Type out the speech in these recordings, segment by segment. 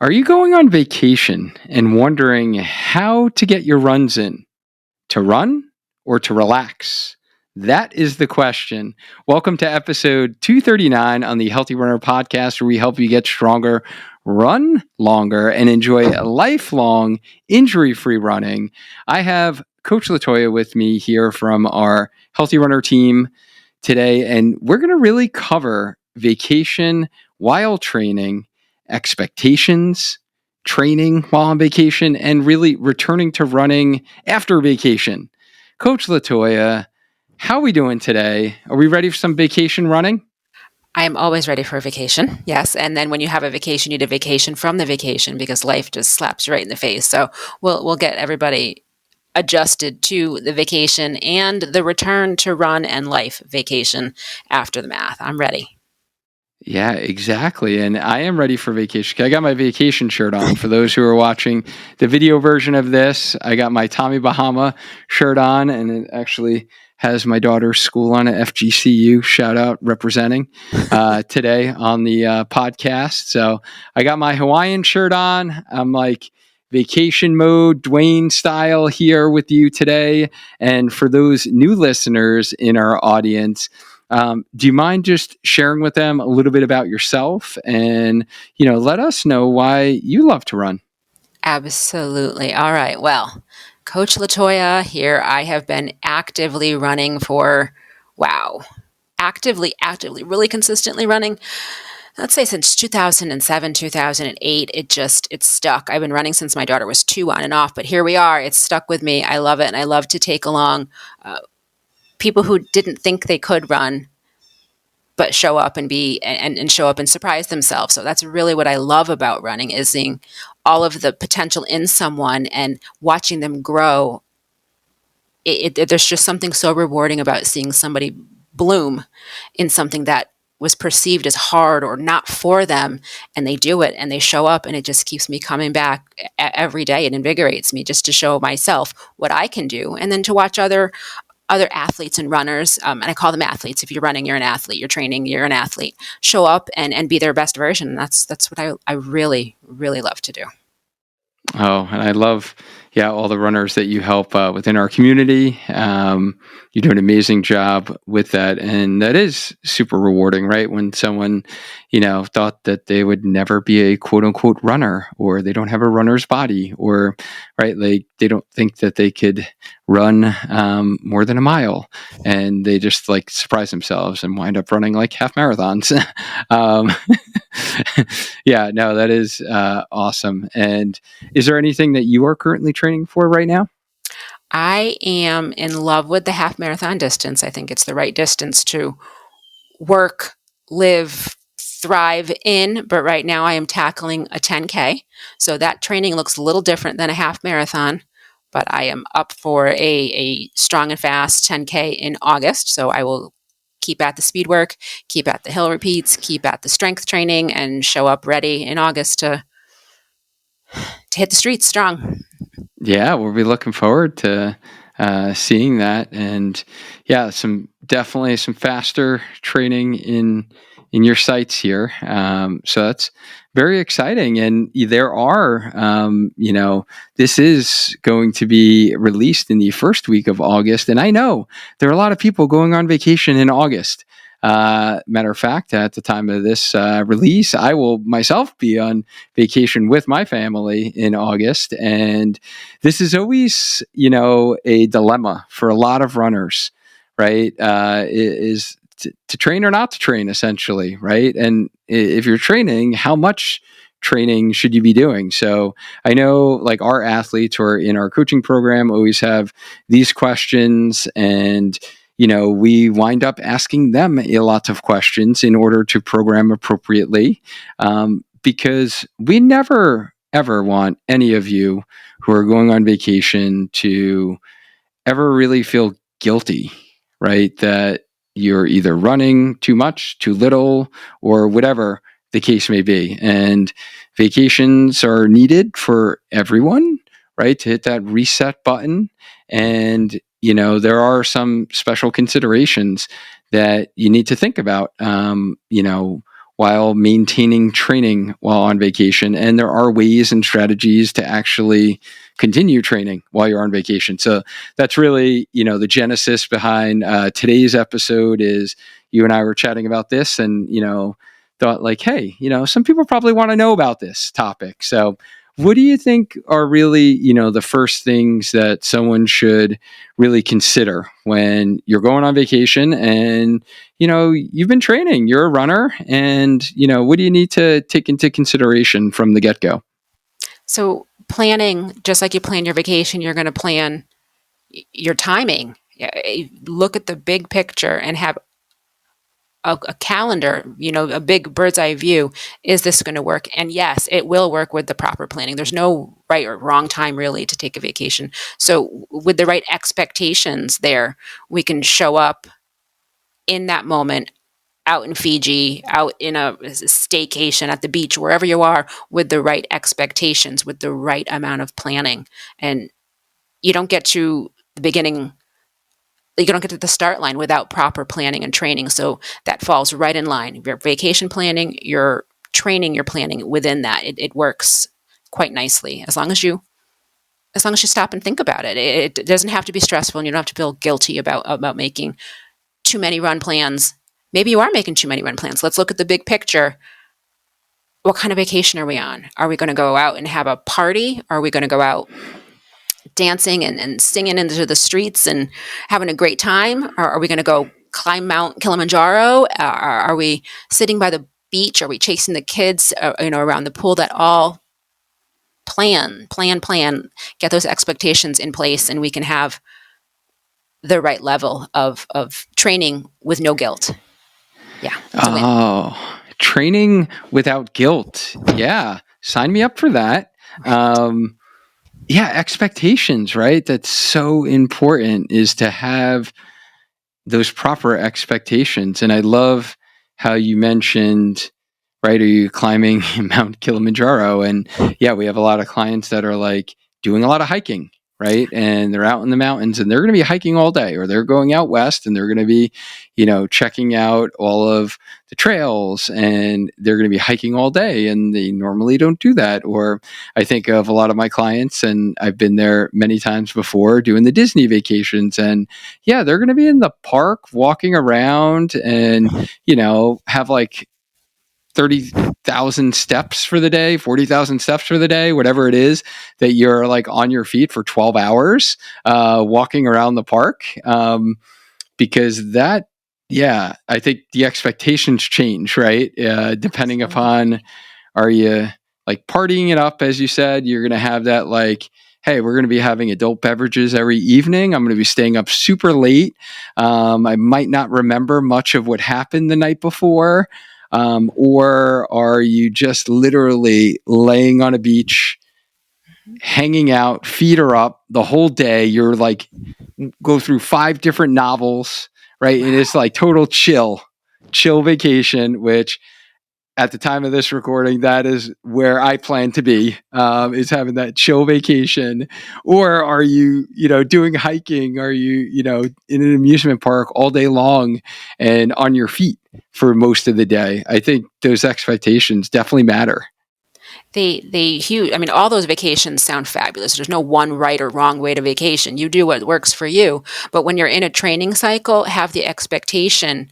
Are you going on vacation and wondering how to get your runs in? To run or to relax? That is the question. Welcome to episode 239 on the Healthy Runner podcast, where we help you get stronger, run longer, and enjoy lifelong injury free running. I have Coach LaToya with me here from our Healthy Runner team today, and we're going to really cover vacation while training, expectations, training while on vacation, and really returning to running after vacation. Coach LaToya, how are we doing today? Are we ready for some vacation running? I'm always ready for a vacation. Yes. And then when you have a vacation, you need a vacation from the vacation because life just slaps you right in the face. So we'll get everybody adjusted to the vacation and the return to run and life vacation after the math. I'm ready. Yeah, exactly. And I am ready for vacation. I got my vacation shirt on. For those who are watching the video version of this, I got my Tommy Bahama shirt on, and it actually has my daughter's school on it, FGCU. Shout out representing today on the podcast. So I got my Hawaiian shirt on. I'm like vacation mode, Duane style here with you today. And for those new listeners in our audience, do you mind just sharing with them a little bit about yourself and, let us know why you love to run? Absolutely. All right. Well, Coach LaToya here. I have been actively running for, actively, really consistently running. Let's say since 2007, 2008, it's stuck. I've been running since my daughter was 2 on and off, but here we are. It's stuck with me. I love it. And I love to take along people who didn't think they could run, but show up and show up and surprise themselves. So that's really what I love about running, is seeing all of the potential in someone and watching them grow. There's just something so rewarding about seeing somebody bloom in something that was perceived as hard or not for them, and they do it and they show up, and it just keeps me coming back every day. It invigorates me just to show myself what I can do, and then to watch other athletes and runners, and I call them athletes. If you're running, you're an athlete. You're training, you're an athlete. Show up and be their best version. And that's what I really, really love to do. Oh, and I love, all the runners that you help within our community. You do an amazing job with that. And that is super rewarding, right? When someone, thought that they would never be a quote unquote runner, or they don't have a runner's body, or, right, like they don't think that they could run more than a mile, and they just like surprise themselves and wind up running like half marathons. um, yeah, no, that is awesome. And is there anything that you are currently training for right now? I am in love with the half marathon distance. I think it's the right distance to work, live, thrive in. But right now I am tackling a 10K. So that training looks a little different than a half marathon. But I am up for a strong and fast 10K in August. So I will keep at the speed work, keep at the hill repeats, keep at the strength training, and show up ready in August to hit the streets strong. Yeah, we'll be looking forward to seeing that, and definitely some faster training in your sights here. So that's very exciting, and there are, this is going to be released in the first week of August, and I know there are a lot of people going on vacation in August. Matter of fact, at the time of this release, I will myself be on vacation with my family in August. And this is always, a dilemma for a lot of runners, right? Is to train or not to train, essentially, right? And if you're training, how much training should you be doing? So I know, like, our athletes who are in our coaching program always have these questions, and we wind up asking them a lot of questions in order to program appropriately, because we never, ever want any of you who are going on vacation to ever really feel guilty, right? That you're either running too much, too little, or whatever the case may be. And vacations are needed for everyone, right? To hit that reset button. And, there are some special considerations that you need to think about, while maintaining training while on vacation. And there are ways and strategies to actually continue training while you're on vacation. So that's really, the genesis behind today's episode. Is you and I were chatting about this, and, thought like, hey, some people probably want to know about this topic. So what do you think are really, the first things that someone should really consider when you're going on vacation and, you've been training, you're a runner, and, what do you need to take into consideration from the get-go? So planning, just like you plan your vacation, you're going to plan your timing. Look at the big picture and have a calendar, a big bird's eye view. Is this going to work? And yes, it will work with the proper planning. There's no right or wrong time really to take a vacation. So with the right expectations there, we can show up in that moment out in Fiji, out in a staycation at the beach, wherever you are, with the right expectations, with the right amount of planning. And you don't get to the beginning, you don't get to the start line without proper planning and training. So that falls right in line. Your vacation planning, your training, your planning within that, it works quite nicely as long as you stop and think about it. It doesn't have to be stressful, and you don't have to feel guilty about making too many run plans. Maybe you are making too many run plans. Let's look at the big picture. What kind of vacation are we on? Are we going to go out and have a party? Are we going to go out dancing and singing into the streets and having a great time? Or are we going to go climb Mount Kilimanjaro? Are we sitting by the beach? Are we chasing the kids, around the pool? That all plan, get those expectations in place, and we can have the right level of training with no guilt. Yeah. Oh, training without guilt. Yeah. Sign me up for that. Yeah. Expectations, right? That's so important, is to have those proper expectations. And I love how you mentioned, right, are you climbing Mount Kilimanjaro? And yeah, we have a lot of clients that are like doing a lot of hiking, right? And they're out in the mountains, and they're going to be hiking all day, or they're going out west and they're going to be, checking out all of the trails, and they're going to be hiking all day, and they normally don't do that. Or I think of a lot of my clients, and I've been there many times before doing the Disney vacations, and yeah, they're going to be in the park walking around and, have like 30,000 steps for the day, 40,000 steps for the day, whatever it is, that you're like on your feet for 12 hours, walking around the park. Because that, yeah, I think the expectations change, right? Depending upon, are you like partying it up, as you said, you're going to have that like, hey, we're going to be having adult beverages every evening. I'm going to be staying up super late. I might not remember much of what happened the night before. Or are you just literally laying on a beach, hanging out, feet are up the whole day? You're like, go through 5 different novels, right? And it's like total chill vacation, which at the time of this recording, that is where I plan to be, is having that chill vacation. Or are you, doing hiking? Are you, in an amusement park all day long and on your feet for most of the day? I think those expectations definitely matter. They huge. I mean, all those vacations sound fabulous. There's no one right or wrong way to vacation. You do what works for you. But when you're in a training cycle, have the expectation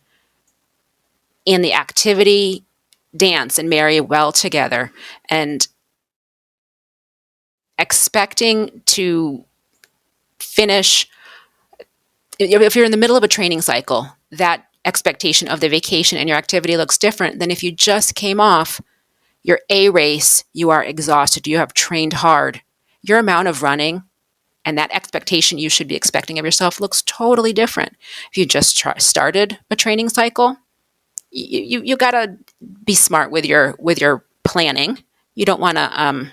in the activity dance and marry well together, and expecting to finish. If you're in the middle of a training cycle, that expectation of the vacation and your activity looks different than if you just came off your A race. You are exhausted, you have trained hard, your amount of running and that expectation you should be expecting of yourself looks totally different. If you just started a training cycle, you got to be smart with your planning. You don't want to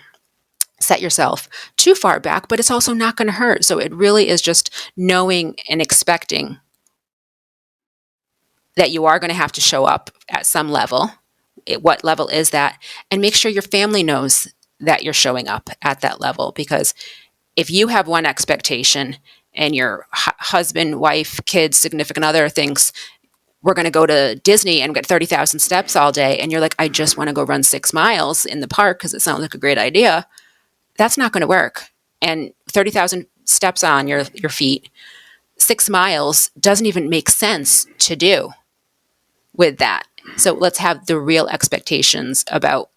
set yourself too far back, but it's also not going to hurt. So it really is just knowing and expecting that you are going to have to show up at some level. What level is that? And make sure your family knows that you're showing up at that level, because if you have one expectation and your husband, wife, kids, significant other thinks we're going to go to Disney and get 30,000 steps all day. And you're like, I just want to go run 6 miles in the park because it sounds like a great idea. That's not going to work. And 30,000 steps on your feet, 6 miles doesn't even make sense to do with that. So let's have the real expectations about,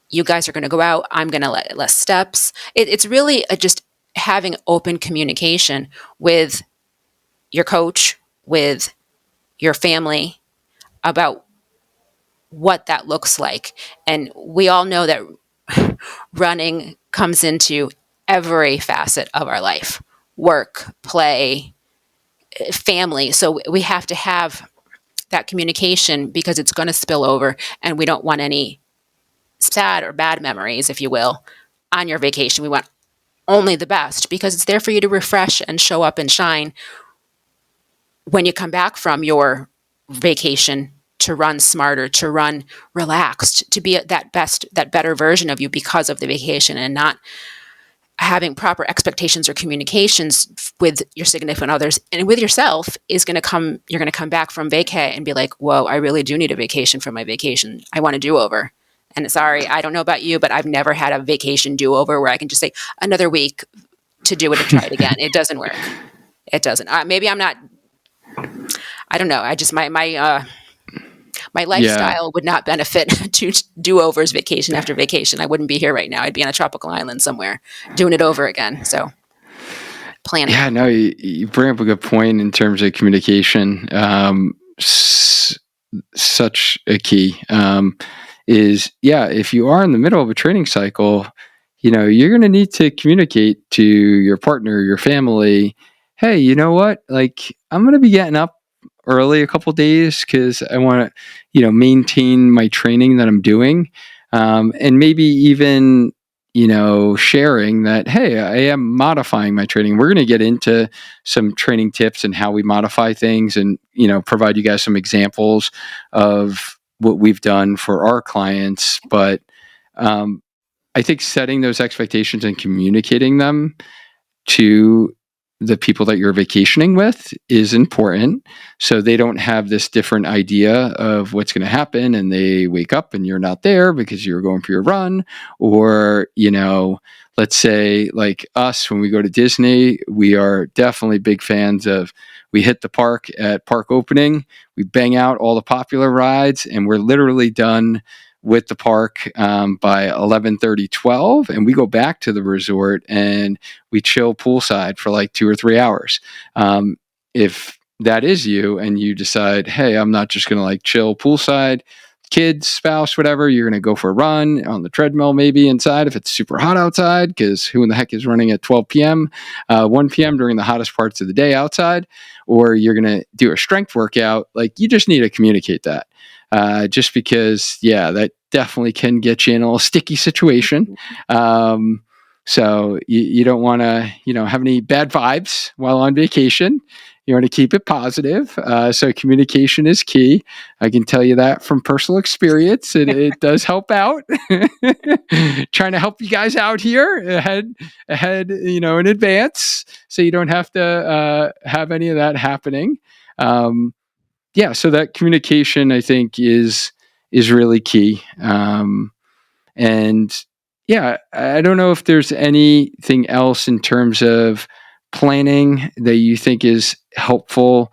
you guys are going to go out. I'm going to let less steps. It's really just having open communication with your coach, with your family about what that looks like. And we all know that running comes into every facet of our life: work, play, family. So we have to have that communication because it's going to spill over, and we don't want any sad or bad memories, if you will, on your vacation. We want only the best because it's there for you to refresh and show up and shine when you come back from your vacation, to run smarter, to run relaxed, to be that better version of you because of the vacation, and not having proper expectations or communications with your significant others and with yourself is going to come. You're going to come back from vacay and be like, whoa, I really do need a vacation from my vacation. I want a do-over. And sorry, I don't know about you, but I've never had a vacation do-over where I can just say another week to do it and try it again. It doesn't work. It doesn't. Maybe I'm not, I don't know. I just, my lifestyle would not benefit to do-overs vacation after vacation. I wouldn't be here right now. I'd be on a tropical island somewhere doing it over again. So planning. Yeah, no, you bring up a good point in terms of communication. Such a key is, if you are in the middle of a training cycle, you're going to need to communicate to your partner, your family, hey, you know what? Like, I'm going to be getting up early a couple days because I want to, maintain my training that I'm doing. And maybe even, sharing that, hey, I am modifying my training. We're going to get into some training tips and how we modify things, and, provide you guys some examples of what we've done for our clients. But I think setting those expectations and communicating them to the people that you're vacationing with is important, so they don't have this different idea of what's going to happen and they wake up and you're not there because you're going for your run. Or, let's say like us, when we go to Disney, we are definitely big fans of, we hit the park at park opening, we bang out all the popular rides, and we're literally done with the park by 11:30, 12, and we go back to the resort and we chill poolside for like 2 or 3 hours. If that is you and you decide, hey, I'm not just going to like chill poolside, kids, spouse, whatever, you're going to go for a run on the treadmill, maybe inside if it's super hot outside, because who in the heck is running at 12 p.m., 1 p.m. during the hottest parts of the day outside, or you're going to do a strength workout, like, you just need to communicate that. Just because, that definitely can get you in a little sticky situation. So you don't want to, have any bad vibes while on vacation. You want to keep it positive. So communication is key. I can tell you that from personal experience. It does help out. Trying to help you guys out here ahead, in advance, so you don't have to have any of that happening. So that communication, I think, is really key. And I don't know if there's anything else in terms of planning that you think is helpful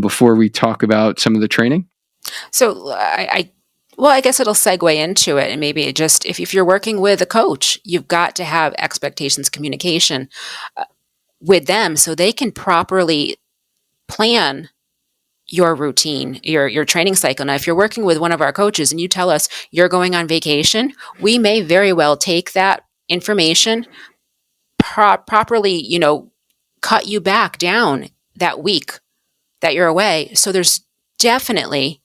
before we talk about some of the training. So I guess it'll segue into it. And maybe just, if you're working with a coach, you've got to have expectations, communication with them so they can properly plan your routine, your training cycle. Now, if you're working with one of our coaches and you tell us you're going on vacation, we may very well take that information, properly, cut you back down that week that you're away. So there's definitely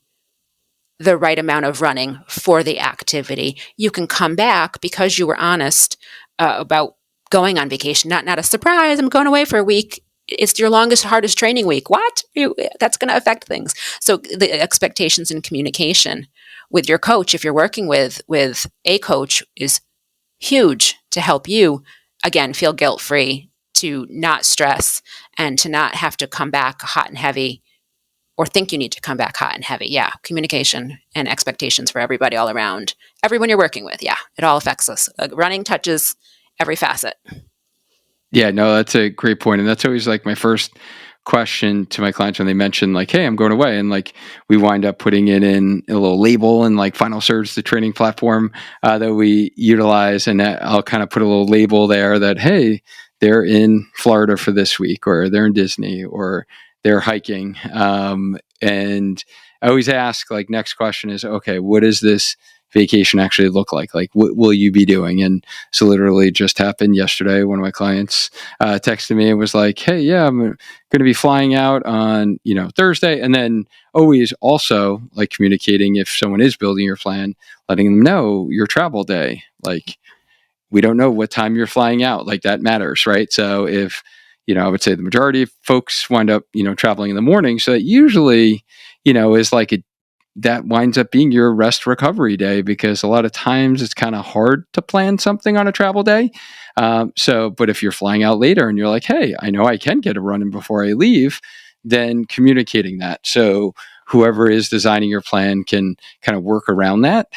the right amount of running for the activity. You can come back because you were honest about going on vacation. Not a surprise, I'm going away for a week. It's your longest, hardest training week. What? That's going to affect things. So the expectations and communication with your coach, if you're working with a coach, is huge to help you, again, feel guilt-free, to not stress, and to not have to come back hot and heavy or think you need to come back hot and heavy. Yeah, communication and expectations for everybody all around. Everyone you're working with, yeah, it all affects us. Running touches every facet. Yeah, no, that's a great point. And that's always like my first question to my clients when they mention like, hey, I'm going away. And like we wind up putting it in a little label and like Final Surge, the training platform that we utilize. And I'll kind of put a little label there that, hey, they're in Florida for this week, or they're in Disney, or they're hiking. And I always ask, like, next question is, okay, what does this vacation actually look like? Like, what will you be doing? And so literally just happened yesterday. One of my clients texted me and was like, hey, yeah, I'm going to be flying out on, Thursday. And then always also like communicating if someone is building your plan, letting them know your travel day. Like, we don't know what time you're flying out. Like, that matters, right? So if, I would say the majority of folks wind up, traveling in the morning. So that usually, is like that winds up being your rest recovery day, because a lot of times it's kind of hard to plan something on a travel day. But if you're flying out later and you're like, hey, I know I can get a run in before I leave, then communicating that. So whoever is designing your plan can kind of work around that.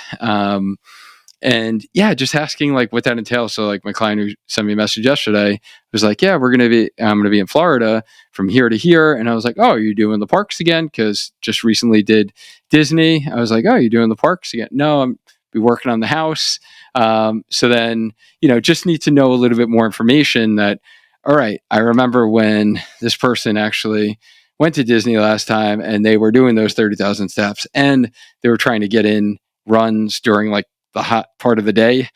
And yeah, just asking like what that entails. So like my client who sent me a message yesterday was like, yeah, I'm going to be in Florida from here to here. And I was like, oh, are you doing the parks again? Cause just recently did Disney. I was like, oh, you're doing the parks again? No, I'm be working on the house. So then, just need to know a little bit more information that, all right, I remember when this person actually went to Disney last time and they were doing those 30,000 steps and they were trying to get in runs during like the hot part of the day.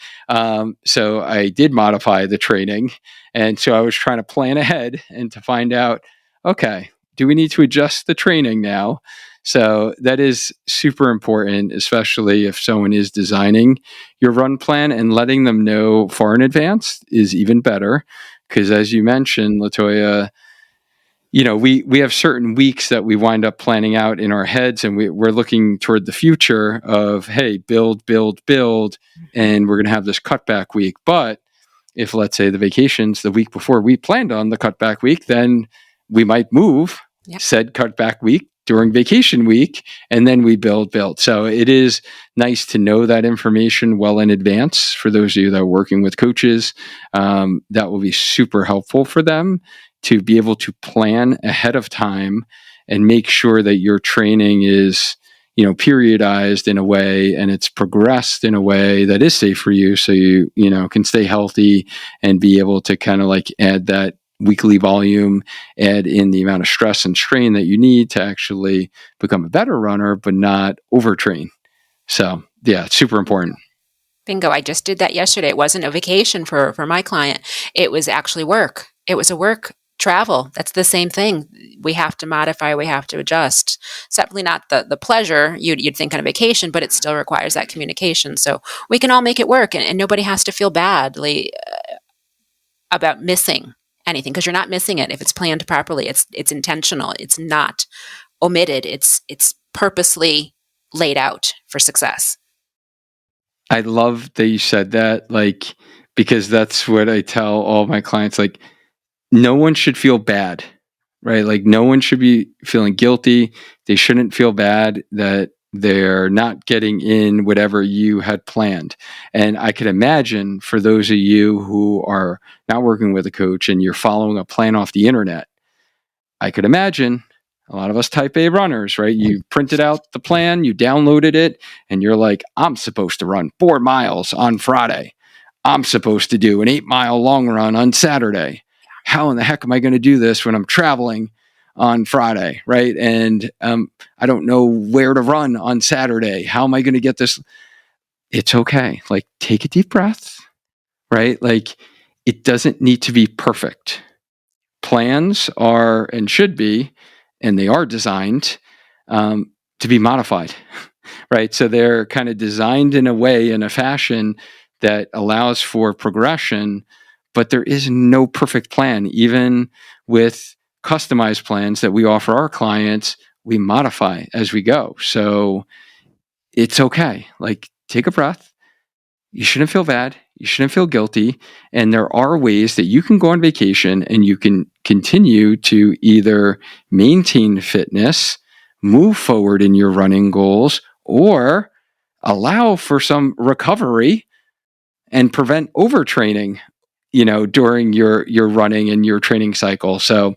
So I did modify the training. And so I was trying to plan ahead and to find out, okay, do we need to adjust the training now? So that is super important, especially if someone is designing your run plan, and letting them know far in advance is even better. Because as you mentioned, LaToya, we have certain weeks that we wind up planning out in our heads, and we're looking toward the future of, hey, build, and we're going to have this cutback week. But if, let's say, the vacation's the week before we planned on the cutback week, then we might move said cutback week during vacation week, and then we build. So it is nice to know that information well in advance. For those of you that are working with coaches, that will be super helpful for them to be able to plan ahead of time and make sure that your training is, periodized in a way and it's progressed in a way that is safe for you. So you can stay healthy and be able to kind of like add that weekly volume, add in the amount of stress and strain that you need to actually become a better runner, but not overtrain. So yeah, it's super important. Bingo. I just did that yesterday. It wasn't a vacation for my client. It was actually work. It was a work travel. That's the same thing. We have to modify, we have to adjust. Certainly not the pleasure you'd think on a vacation, but it still requires that communication. So we can all make it work, and nobody has to feel badly about missing anything, because you're not missing it if it's planned properly. It's intentional. It's not omitted. It's purposely laid out for success. I love that you said that, like, because that's what I tell all my clients. Like, no one should feel bad, right? Like, no one should be feeling guilty. They shouldn't feel bad that they're not getting in whatever you had planned. And I could imagine for those of you who are not working with a coach and you're following a plan off the internet, I could imagine a lot of us type A runners, right? You printed out the plan, you downloaded it, and you're like, I'm supposed to run 4 miles on Friday. I'm supposed to do an 8-mile long run on Saturday. How in the heck am I going to do this when I'm traveling on Friday, right? And I don't know where to run on Saturday. How am I going to get this? It's okay. Like, take a deep breath, right? Like, it doesn't need to be perfect. Plans are and should be, and they are designed to be modified, right? So they're kind of designed in a way, in a fashion that allows for progression, but there is no perfect plan. Even with customized plans that we offer our clients, we modify as we go. So it's okay. Like, take a breath. You shouldn't feel bad. You shouldn't feel guilty. And there are ways that you can go on vacation and you can continue to either maintain fitness, move forward in your running goals or allow for some recovery and prevent overtraining, during your running and your training cycle. So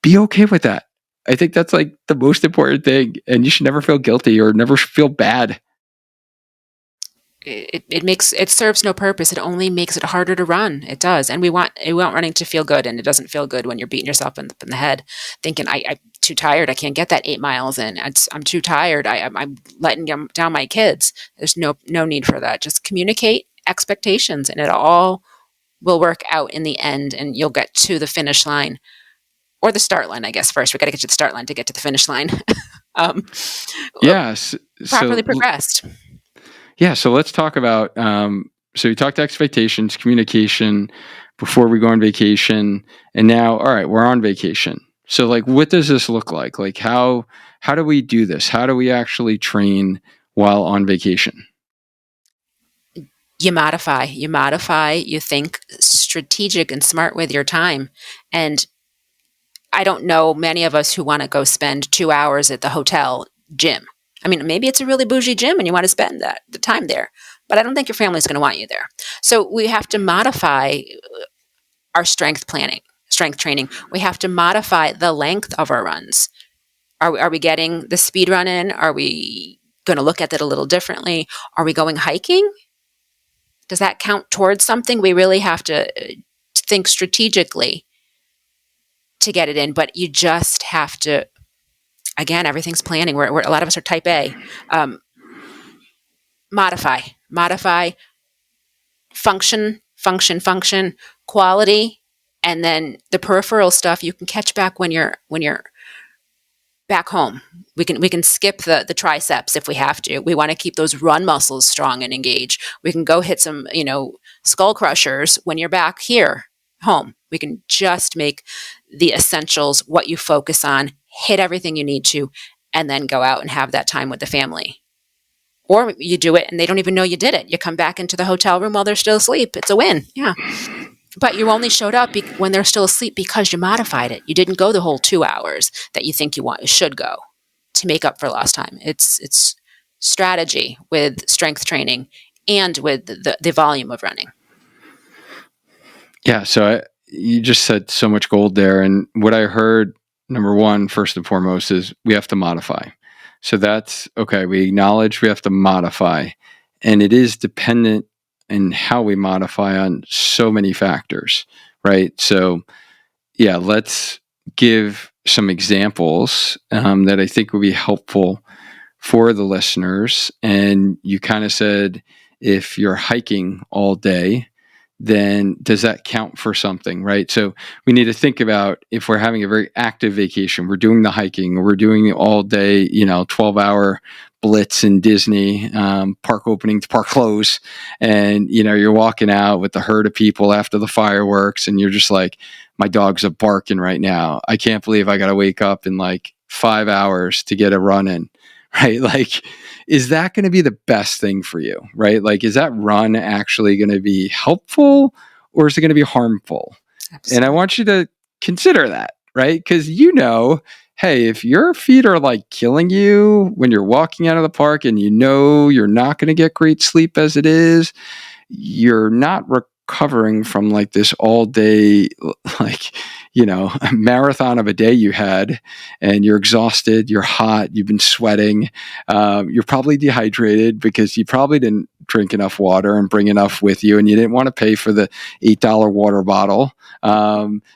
be okay with that. I think that's like the most important thing, and you should never feel guilty or never feel bad. It serves no purpose. It only makes it harder to run. It does, and we want running to feel good, and it doesn't feel good when you're beating yourself in the head, thinking I'm too tired. I can't get that 8 miles in. I'm too tired. I'm letting down my kids. There's no need for that. Just communicate expectations, and it all will work out in the end, and you'll get to the finish line or the start line. I guess first we got to get to the start line to get to the finish line. um, Yes. Properly progressed. Yeah, so let's talk about. So we talked expectations, communication before we go on vacation, and now, all right, we're on vacation. So, like, what does this look like? Like, how do we do this? How do we actually train while on vacation? You modify. You think strategic and smart with your time, and I don't know many of us who want to go spend 2 hours at the hotel gym. I mean, maybe it's a really bougie gym and you want to spend the time there, but I don't think your family's going to want you there. So we have to modify our strength training. We have to modify the length of our runs. Are we getting the speed run in? Are we going to look at it a little differently? Are we going hiking? Does that count towards something? We really have to think strategically to get it in, but you just have to, again, everything's planning. We're a lot of us are type A. Modify, function, quality, and then the peripheral stuff you can catch back when you're back home. We can skip the triceps if we have to. We want to keep those run muscles strong and engaged. We can go hit some, skull crushers when you're back here home. We can just make the essentials what you focus on, hit everything you need to, and then go out and have that time with the family. Or you do it and they don't even know you did it. You come back into the hotel room while they're still asleep. It's a win. Yeah. But you only showed up when they're still asleep because you modified it. You didn't go the whole 2 hours that you think you should go to make up for lost time. It's strategy with strength training and with the volume of running. Yeah, so you just said so much gold there. And what I heard, number one, first and foremost, is we have to modify. So that's okay. We acknowledge we have to modify. And it is dependent in how we modify on so many factors, right? So, yeah, let's give some examples that I think would be helpful for the listeners. And you kind of said if you're hiking all day, then does that count for something, right? So we need to think about if we're having a very active vacation, we're doing the hiking, we're doing all day, 12-hour blitz in Disney, park opening to park close, and you're walking out with the herd of people after the fireworks, and you're just like, my dogs are barking right now. I can't believe I got to wake up in like 5 hours to get a run in, right? Like, is that going to be the best thing for you, right? Like, is that run actually going to be helpful or is it going to be harmful? Absolutely. And I want you to consider that, right? Because hey, if your feet are like killing you when you're walking out of the park and you're not going to get great sleep as it is, you're not recovering from like this all day, like, a marathon of a day you had, and you're exhausted, you're hot, you've been sweating, you're probably dehydrated because you probably didn't drink enough water and bring enough with you, and you didn't want to pay for the $8 water bottle.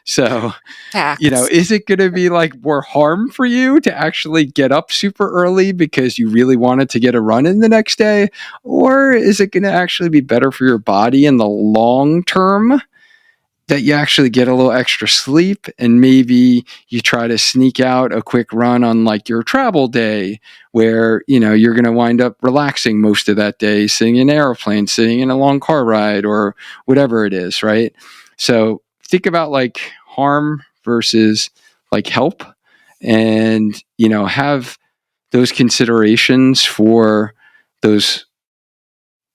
So, is it going to be like more harm for you to actually get up super early because you really wanted to get a run in the next day? Or is it going to actually be better for your body in the long term that you actually get a little extra sleep and maybe you try to sneak out a quick run on like your travel day where, you're going to wind up relaxing most of that day, sitting in an airplane, sitting in a long car ride or whatever it is, right? So think about like harm versus like help and, have those considerations for those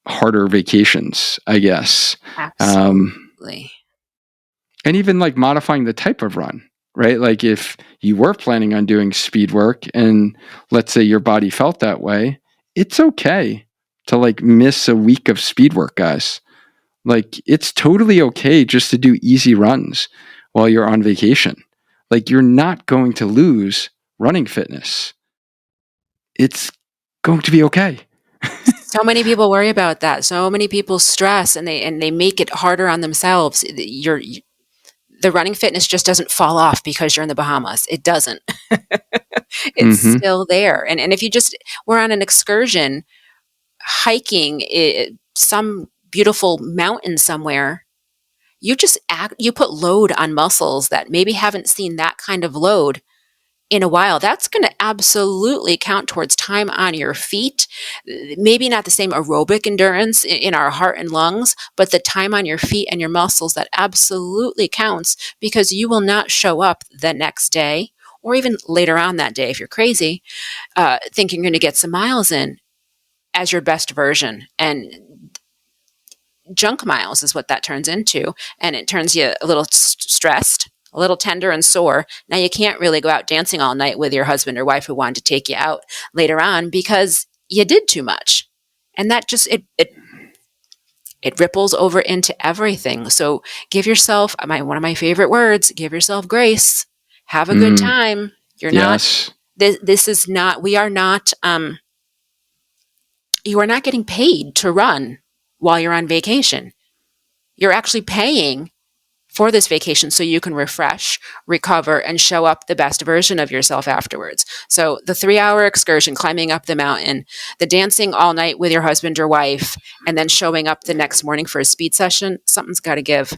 harder vacations, I guess. Absolutely. And even like modifying the type of run, right? Like if you were planning on doing speed work and let's say your body felt that way, it's okay to like miss a week of speed work, guys. Like it's totally okay just to do easy runs while you're on vacation. Like you're not going to lose running fitness. It's going to be okay. So many people worry about that. So many people stress and they make it harder on themselves. The running fitness just doesn't fall off because you're in the Bahamas. It doesn't. It's Mm-hmm. still there. And if you just were on an excursion hiking some beautiful mountain somewhere, you put load on muscles that maybe haven't seen that kind of load in a while. That's going to absolutely count towards time on your feet. Maybe not the same aerobic endurance in our heart and lungs, but the time on your feet and your muscles that absolutely counts, because you will not show up the next day or even later on that day if you're crazy, thinking you're going to get some miles in as your best version. And junk miles is what that turns into. And it turns you a little stressed, a little tender and sore. Now you can't really go out dancing all night with your husband or wife who wanted to take you out later on because you did too much. And that just, it ripples over into everything. So give yourself, one of my favorite words, give yourself grace. Have a good time. You're not, Yes. this is not, we are not, you are not getting paid to run while you're on vacation. You're actually paying for this vacation so you can refresh, recover, and show up the best version of yourself afterwards. So the 3-hour excursion, climbing up the mountain, the dancing all night with your husband or wife, and then showing up the next morning for a speed session, something's got to give.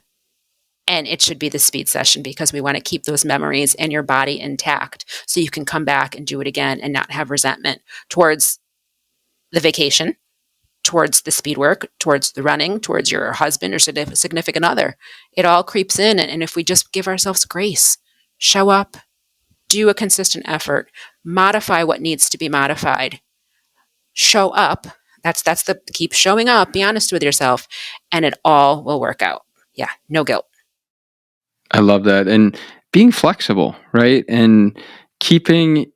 And it should be the speed session because we want to keep those memories and your body intact so you can come back and do it again and not have resentment towards the vacation, towards the speed work, towards the running, towards your husband or significant other. It all creeps in. And if we just give ourselves grace, show up, do a consistent effort, modify what needs to be modified, show up. That's the keep showing up, be honest with yourself, and it all will work out. Yeah, no guilt. I love that. And being flexible, right? And keeping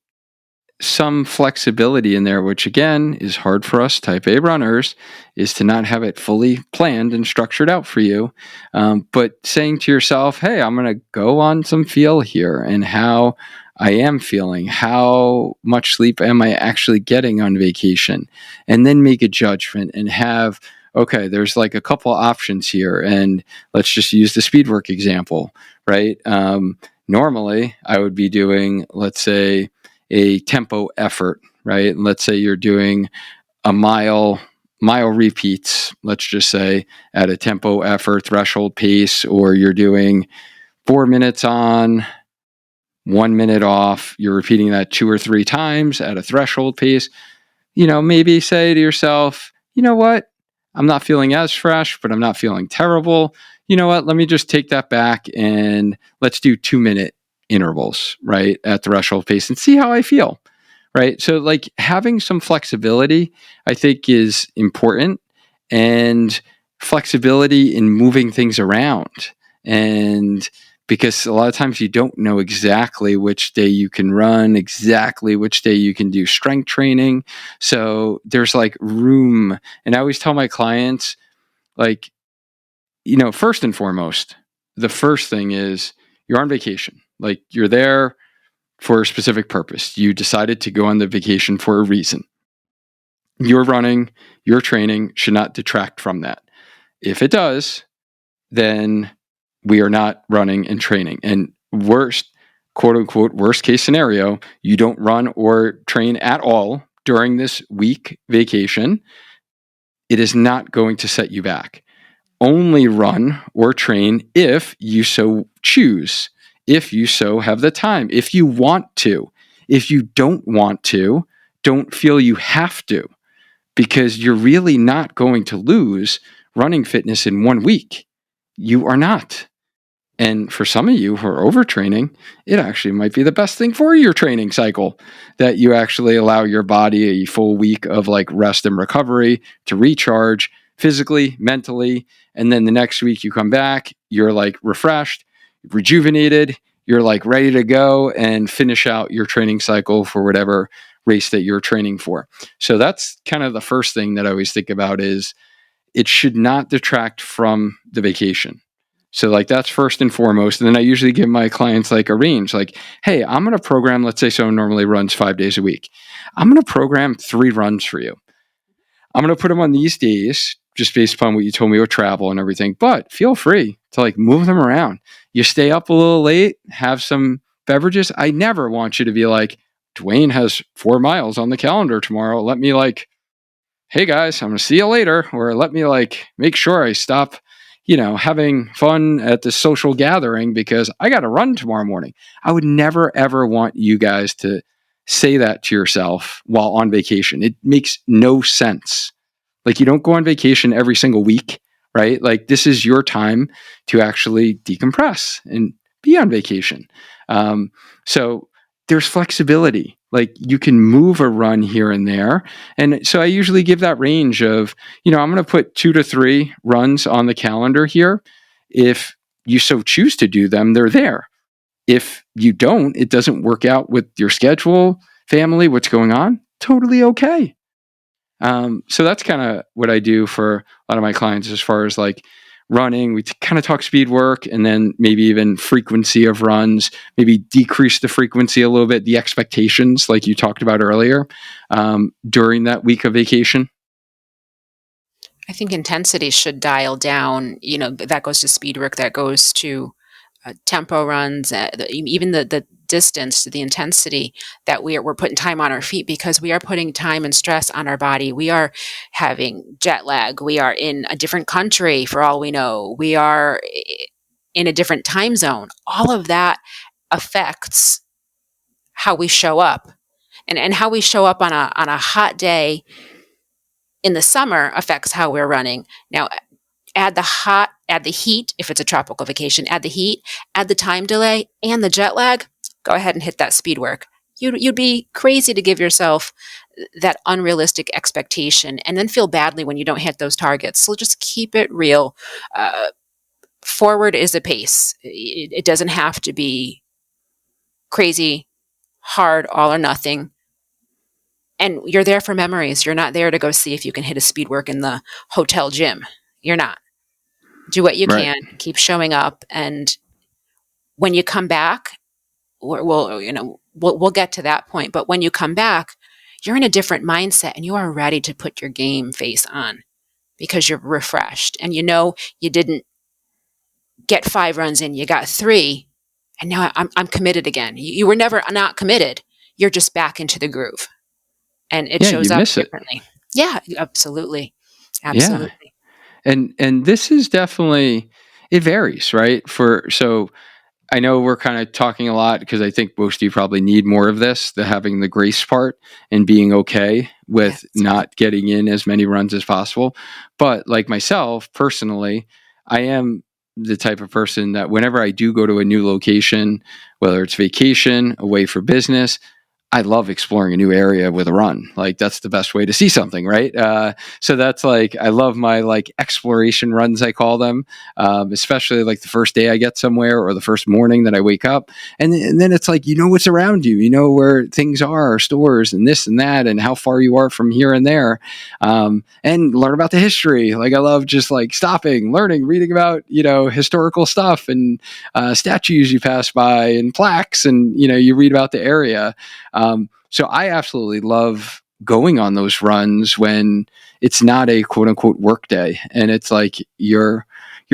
some flexibility in there, which again is hard for us type A runners, is to not have it fully planned and structured out for you. But saying to yourself, hey, I'm going to go on some feel here and how I am feeling, how much sleep am I actually getting on vacation, and then make a judgment and have, okay, there's like a couple options here. And let's just use the speed work example, right? Normally I would be doing, let's say, a tempo effort, right? Let's say you're doing a mile repeats, let's just say at a tempo effort threshold pace, or you're doing 4 minutes on, 1 minute off. You're repeating that 2 or 3 times at a threshold pace. Maybe say to yourself, you know what? I'm not feeling as fresh, but I'm not feeling terrible. You know what? Let me just take that back and let's do 2-minute intervals, right? At threshold pace and see how I feel, right? So, like, having some flexibility, I think, is important, and flexibility in moving things around. And because a lot of times you don't know exactly which day you can run, exactly which day you can do strength training. So there's like room. And I always tell my clients, like, first and foremost, the first thing is you're on vacation. Like, you're there for a specific purpose. You decided to go on the vacation for a reason. Your running, your training should not detract from that. If it does, then we are not running and training. And worst, quote unquote, worst case scenario, you don't run or train at all during this week vacation. It is not going to set you back. Only run or train if you so choose, if you so have the time, if you want to. If you don't want to, don't feel you have to, because you're really not going to lose running fitness in 1 week. You are not. And for some of you who are overtraining, it actually might be the best thing for your training cycle, that you actually allow your body a full week of like rest and recovery to recharge physically, mentally. And then the next week you come back, you're like refreshed, rejuvenated, you're like ready to go and finish out your training cycle for whatever race that you're training for. So that's kind of the first thing that I always think about is it should not detract from the vacation. So like that's first and foremost. And then I usually give my clients like a range, like, hey, I'm going to program, let's say someone normally runs 5 days a week. I'm going to program 3 runs for you. I'm going to put them on these days just based upon what you told me with travel and everything, but feel free to like move them around. You stay up a little late, have some beverages. I never want you to be like, Duane has 4 miles on the calendar tomorrow. Let me like, hey guys, I'm going to see you later. Or let me like make sure I stop, having fun at the social gathering because I got to run tomorrow morning. I would never, ever want you guys to say that to yourself while on vacation. It makes no sense. Like you don't go on vacation every single week, right? Like this is your time to actually decompress and be on vacation. So there's flexibility. Like you can move a run here and there. And so I usually give that range of, I'm going to put 2 to 3 runs on the calendar here. If you so choose to do them, they're there. If you don't, it doesn't work out with your schedule, family, what's going on, totally okay. So that's kind of what I do for a lot of my clients as far as like running. We kind of talk speed work and then maybe even frequency of runs, maybe decrease the frequency a little bit, the expectations like you talked about earlier during that week of vacation. I think intensity should dial down. That goes to speed work, that goes to tempo runs, even the distance, the intensity that we're putting time on our feet because we are putting time and stress on our body. We are having jet lag. We are in a different country for all we know. We are in a different time zone. All of that affects how we show up, and how we show up on a hot day in the summer affects how we're running. Now, add the heat, if it's a tropical vacation, add the heat, add the time delay and the jet lag, go ahead and hit that speed work. You'd be crazy to give yourself that unrealistic expectation and then feel badly when you don't hit those targets. So just keep it real. Forward is a pace. It doesn't have to be crazy, hard, all or nothing. And you're there for memories. You're not there to go see if you can hit a speed work in the hotel gym. You're not. Do what you Right. can, keep showing up, and when you come back, we'll get to that point. But when you come back, you're in a different mindset and you are ready to put your game face on because you're refreshed and you didn't get 5 runs in, you got 3, and now I'm committed again. You were never not committed. You're just back into the groove, and it shows You up miss it. differently. Yeah, absolutely, Yeah. absolutely. And this is definitely, it varies, right? So I know we're kind of talking a lot because I think most of you probably need more of this, the having the grace part and being okay with Yes. not getting in as many runs as possible. But like myself personally, I am the type of person that whenever I do go to a new location, whether it's vacation, away for business, I love exploring a new area with a run. Like that's the best way to see something, right? So that's like I love my like exploration runs, I call them, especially like the first day I get somewhere or the first morning that I wake up, and then it's like what's around you, where things are, stores and this and that, and how far you are from here and there, and learn about the history. Like I love just like stopping, learning, reading about historical stuff and statues you pass by and plaques, and you read about the area. So I absolutely love going on those runs when it's not a quote unquote work day and it's like you're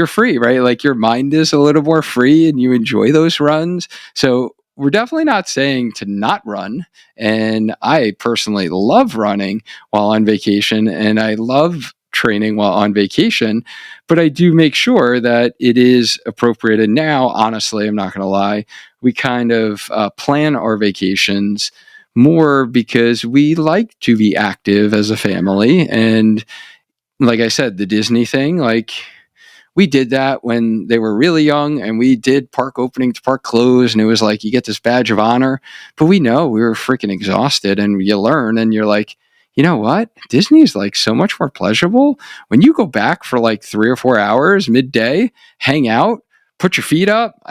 free, right? Like your mind is a little more free and you enjoy those runs. So we're definitely not saying to not run. And I personally love running while on vacation and I love training while on vacation, but I do make sure that it is appropriate. And now, honestly, I'm not going to lie, we kind of plan our vacations more because we like to be active as a family. And like I said, the Disney thing, like we did that when they were really young and we did park opening to park close. And it was like, you get this badge of honor, but we know we were freaking exhausted and you learn and you're like, you know what? Disney is like so much more pleasurable when you go back for like 3 or 4 hours midday, hang out, put your feet up.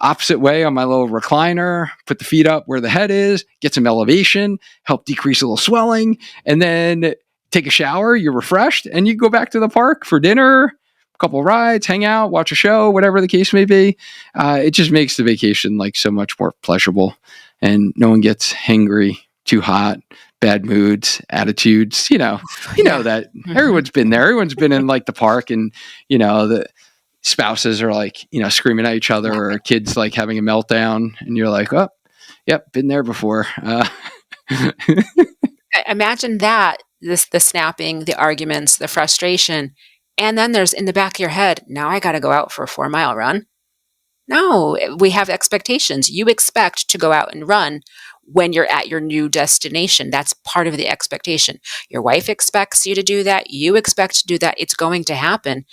opposite way on my little recliner, put the feet up where the head is, get some elevation, help decrease a little swelling, and then take a shower, you're refreshed, and you go back to the park for dinner, a couple rides, hang out, watch a show, whatever the case may be. It just makes the vacation like so much more pleasurable, and no one gets hangry, too hot, bad moods, attitudes. You know that everyone's been there. Everyone's been in like the park, and the spouses are like screaming at each other, or kids like having a meltdown, and you're like, oh, yep, been there before. Imagine that, the snapping, the arguments, the frustration, and then there's in the back of your head, now I got to go out for a 4-mile run. No, we have expectations. You expect to go out and run when you're at your new destination. That's part of the expectation. Your wife expects you to do that. You expect to do that. It's going to happen.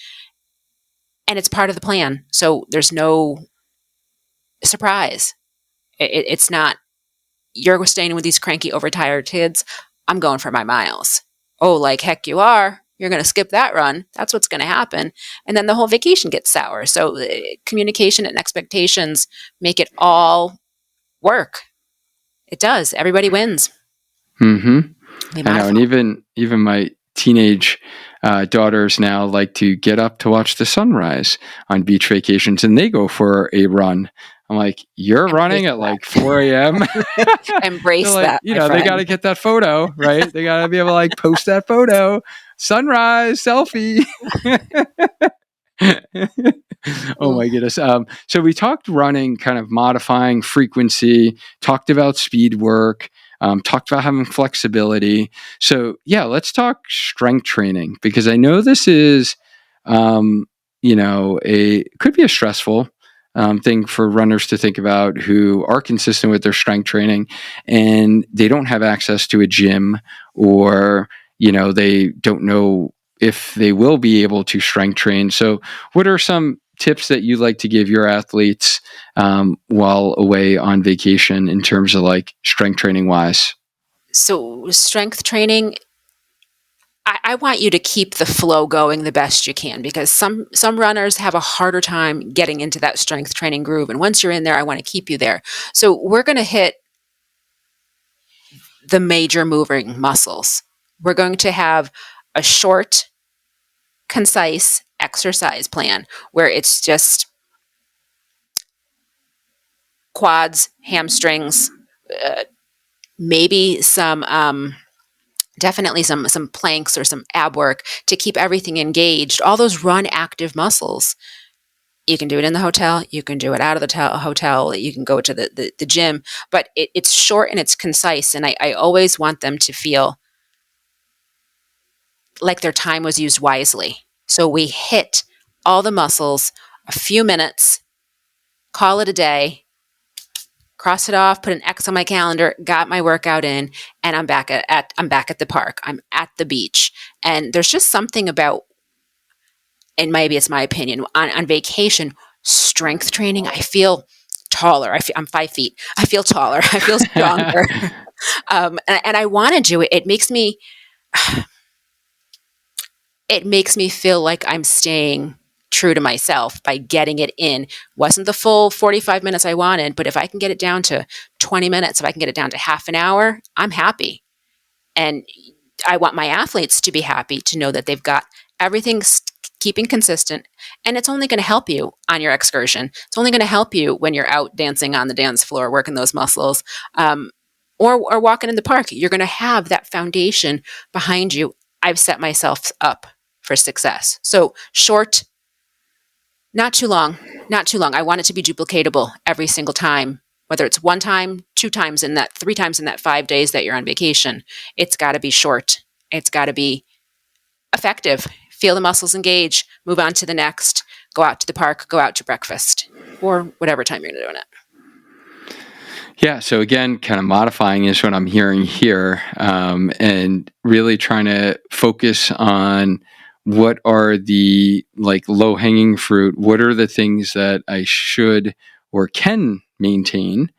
And it's part of the plan. So there's no surprise. It's not, you're staying with these cranky, overtired kids. I'm going for my miles. Oh, like heck you are. You're going to skip that run. That's what's going to happen. And then the whole vacation gets sour. So communication and expectations make it all work. It does. Everybody wins. Mm-hmm. I know. And even my teenage daughters now like to get up to watch the sunrise on beach vacations, and they go for a run. I'm like, you're running at like 4 a.m. Embrace like, that. They got to get that photo, right? They got to be able to like post that photo, sunrise selfie. Oh my goodness. So we talked running, kind of modifying frequency, talked about speed work, talked about having flexibility. So yeah, let's talk strength training, because I know this is, could be a stressful thing for runners to think about who are consistent with their strength training and they don't have access to a gym, or, they don't know if they will be able to strength train. So what are some tips that you like to give your athletes while away on vacation in terms of like strength training wise? So strength training, I want you to keep the flow going the best you can, because some runners have a harder time getting into that strength training groove. And once you're in there, I want to keep you there. So we're going to hit the major moving muscles. We're going to have a short, concise exercise plan where it's just quads, hamstrings, maybe definitely some planks or some ab work to keep everything engaged. All those run active muscles. You can do it in the hotel. You can do it out of the hotel. You can go to the gym. But it's short and it's concise. And I always want them to feel like their time was used wisely. So we hit all the muscles, a few minutes, call it a day, cross it off, put an X on my calendar, got my workout in, and I'm back at the park. I'm at the beach. And there's just something about, and maybe it's my opinion, on vacation, strength training, I feel taller. I'm 5 feet. I feel taller. I feel stronger. And I want to do it. It makes me feel like I'm staying true to myself by getting it in. Wasn't the full 45 minutes I wanted, but if I can get it down to 20 minutes, if I can get it down to half an hour, I'm happy. And I want my athletes to be happy to know that they've got everything keeping consistent, and it's only going to help you on your excursion. It's only going to help you when you're out dancing on the dance floor, working those muscles, or walking in the park. You're going to have that foundation behind you. I've set myself up for success. So short, not too long. I want it to be duplicatable every single time, whether it's 1 time, 2 times in that, 3 times in that 5 days that you're on vacation. It's got to be short. It's got to be effective. Feel the muscles engage, move on to the next, go out to the park, go out to breakfast, or whatever time you're doing it. Yeah. So again, kind of modifying is what I'm hearing here, and really trying to focus on what are the like low hanging fruit. What are the things that I should or can maintain,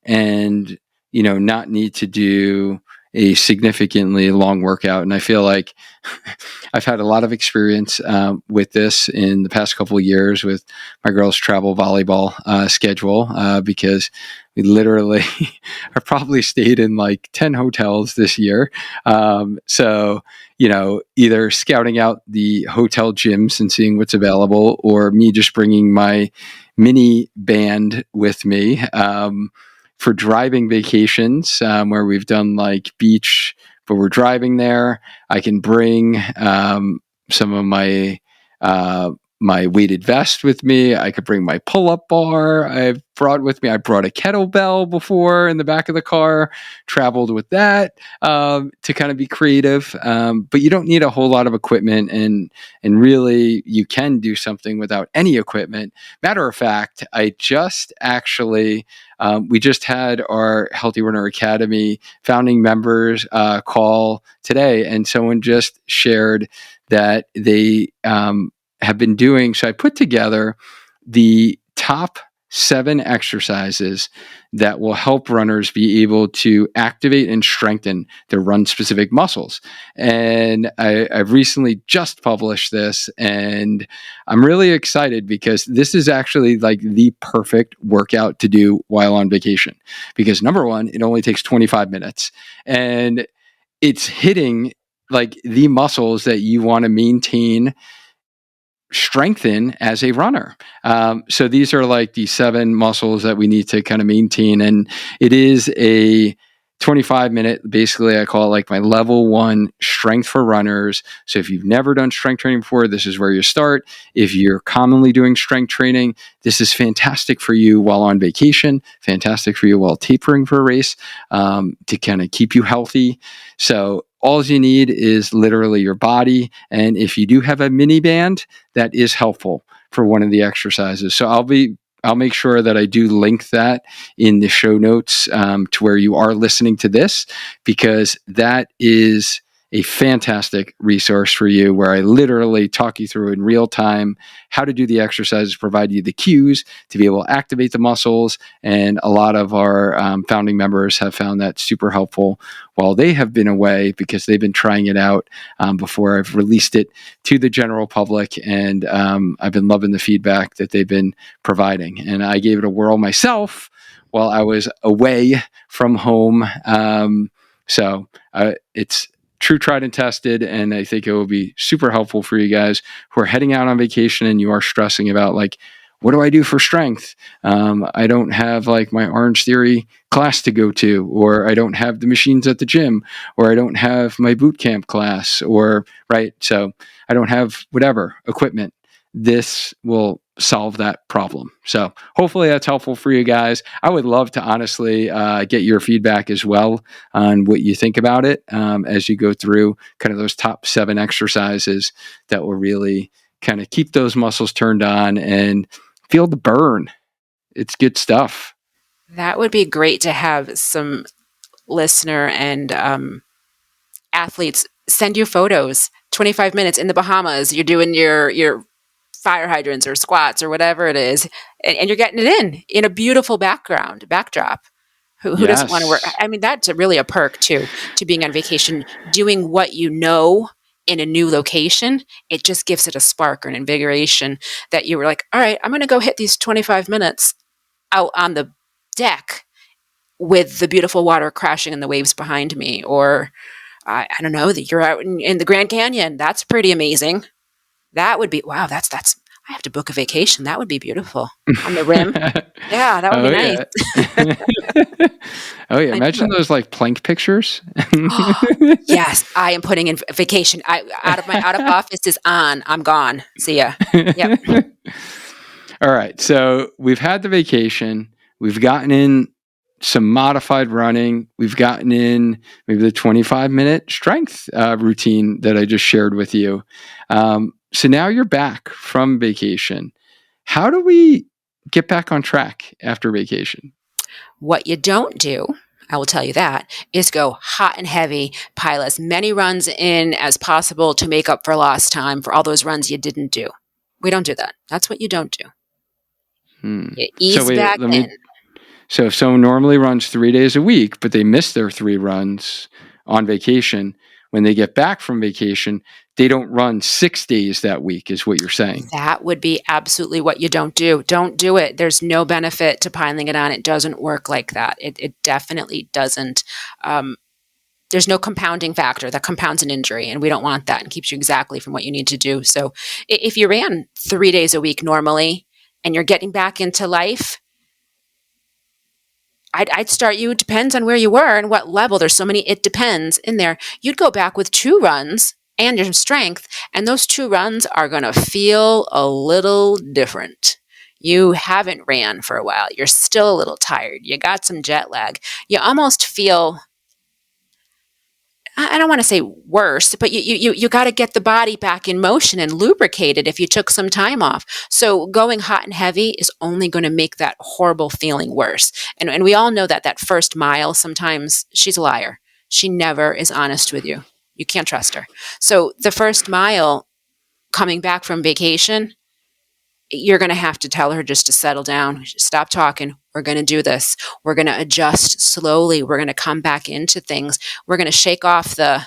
and not need to do a significantly long workout. And I feel like I've had a lot of experience with this in the past couple of years with my girls' travel volleyball schedule because we literally have probably stayed in like 10 hotels this year. So, either scouting out the hotel gyms and seeing what's available, or me just bringing my mini band with me for driving vacations where we've done like beach, but we're driving there. I can bring some of my weighted vest with me. I could bring my pull-up bar I've brought with me. I brought a kettlebell before in the back of the car, traveled with that to kind of be creative. But you don't need a whole lot of equipment, and really you can do something without any equipment. Matter of fact, I just actually we just had our Healthy Runner Academy founding members call today, and someone just shared that they have been doing. So I put together the top 7 exercises that will help runners be able to activate and strengthen their run specific muscles. And I've recently just published this, and I'm really excited because this is actually like the perfect workout to do while on vacation. Because number one, it only takes 25 minutes and it's hitting like the muscles that you want to maintain strengthen as a runner. So these are like the 7 muscles that we need to kind of maintain. And it is a 25-minute, basically, I call it like my level 1 strength for runners. So if you've never done strength training before, this is where you start. If you're commonly doing strength training, this is fantastic for you while on vacation, fantastic for you while tapering for a race, to kind of keep you healthy. So all you need is literally your body. And if you do have a mini band, that is helpful for one of the exercises. So I'll make sure that I do link that in the show notes to where you are listening to this, because that is a fantastic resource for you, where I literally talk you through in real time how to do the exercises, provide you the cues to be able to activate the muscles. And a lot of our founding members have found that super helpful while they have been away, because they've been trying it out before I've released it to the general public. And I've been loving the feedback that they've been providing. And I gave it a whirl myself while I was away from home. So it's true, tried and tested, and I think it will be super helpful for you guys who are heading out on vacation and you are stressing about like, what do I do for strength? I don't have like my Orange Theory class to go to, or I don't have the machines at the gym, or I don't have my boot camp class, or right. So I don't have whatever equipment. This will solve that problem. So hopefully that's helpful for you guys. I would love to honestly get your feedback as well on what you think about it as you go through kind of those top 7 exercises that will really kind of keep those muscles turned on and feel the burn. It's good stuff. That would be great to have some listener and athletes send you photos. 25 minutes in the Bahamas, you're doing your fire hydrants or squats or whatever it is, and you're getting it in a beautiful backdrop. Who doesn't want to work? Yes. I mean, that's really a perk too, to being on vacation, doing what you know in a new location. It just gives it a spark or an invigoration that you were like, all right, I'm going to go hit these 25 minutes out on the deck with the beautiful water crashing and the waves behind me. Or I don't know, that you're out in the Grand Canyon. That's pretty amazing. That would be, wow, that's, I have to book a vacation. That would be beautiful on the rim. Yeah, that would be nice. Yeah. Oh yeah. Imagine those like plank pictures. Yes, I am putting in vacation. Out of office is on. I'm gone. See ya. Yep. All right. So we've had the vacation. We've gotten in some modified running. We've gotten in maybe the 25-minute strength routine that I just shared with you. So now you're back from vacation. How do we get back on track after vacation? What you don't do, I will tell you that, is go hot and heavy, pile as many runs in as possible to make up for lost time for all those runs you didn't do. We don't do that. That's what you don't do. You ease back in. So if someone normally runs 3 days a week, but they miss their 3 runs, on vacation. When they get back from vacation, they don't run 6 days that week, is what you're saying. That would be absolutely what you don't do. Don't do it. There's no benefit to piling it on. It doesn't work like that. It definitely doesn't. There's no compounding factor that compounds an injury, and we don't want that and keeps you exactly from what you need to do. So if you ran 3 days a week normally and you're getting back into life, I'd start you. It depends on where you were and what level. There's so many it depends in there. You'd go back with 2 runs and your strength, and those 2 runs are going to feel a little different. You haven't ran for a while. You're still a little tired. You got some jet lag. You almost feel, I don't want to say worse, but you got to get the body back in motion and lubricated if you took some time off. So going hot and heavy is only going to make that horrible feeling worse. And we all know that that first mile, sometimes she's a liar. She never is honest with you. You can't trust her. So the first mile coming back from vacation, you're going to have to tell her just to settle down, stop talking. We're going to do this. We're going to adjust slowly. We're going to come back into things. We're going to shake off the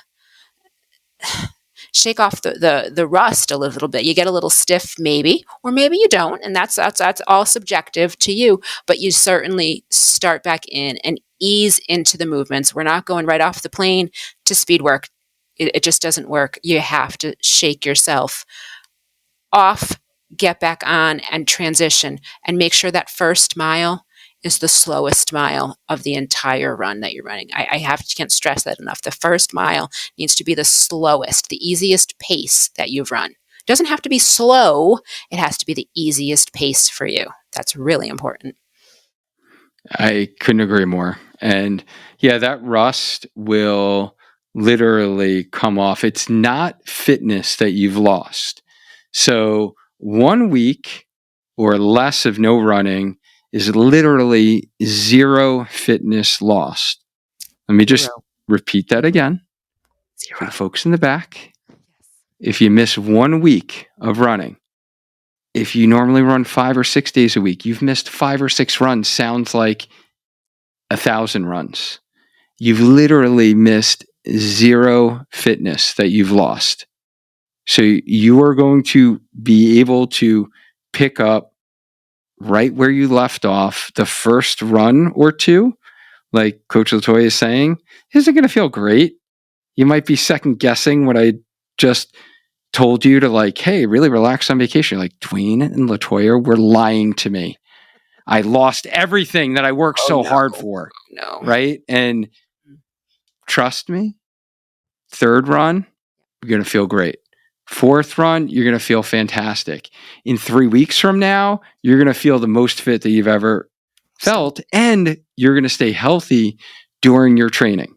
rust a little bit. You get a little stiff maybe, or maybe you don't, and that's all subjective to you, but you certainly start back in and ease into the movements. We're not going right off the plane to speed work. It just doesn't work. You have to shake yourself off, get back on, and transition, and make sure that first mile is the slowest mile of the entire run that you're running. Can't stress that enough. The first mile needs to be the slowest, the easiest pace that you've run. It doesn't have to be slow. It has to be the easiest pace for you. That's really important. I couldn't agree more. And yeah, that rust will literally come off. It's not fitness that you've lost. So 1 week or less of no running is literally 0 fitness lost. Let me just repeat that again. 0. For the folks in the back. If you miss 1 week of running, if you normally run 5 or 6 days a week, you've missed 5 or 6 runs. Sounds like 1,000 runs. You've literally missed 0 fitness that you've lost. So you are going to be able to pick up right where you left off. The first run or 2, like Coach LaToya is saying, isn't going to feel great. You might be second guessing what I just told you to, like, hey, really relax on vacation. Like, Duane and LaToya were lying to me. I lost everything that I worked hard for. No. Right? And trust me, third run, you're going to feel great. Fourth run, you're going to feel fantastic. In 3 weeks from now, you're going to feel the most fit that you've ever felt, and you're going to stay healthy during your training.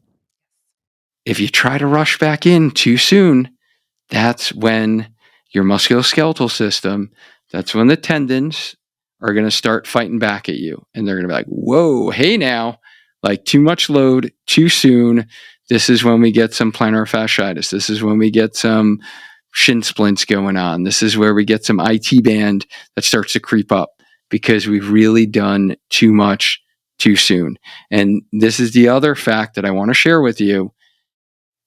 If you try to rush back in too soon, that's when your musculoskeletal system, that's when the tendons are going to start fighting back at you. And they're going to be like, whoa, hey now, like too much load too soon. This is when we get some plantar fasciitis. This is when we get some shin splints going on. This is where we get some IT band that starts to creep up because we've really done too much too soon. And this is the other fact that I want to share with you,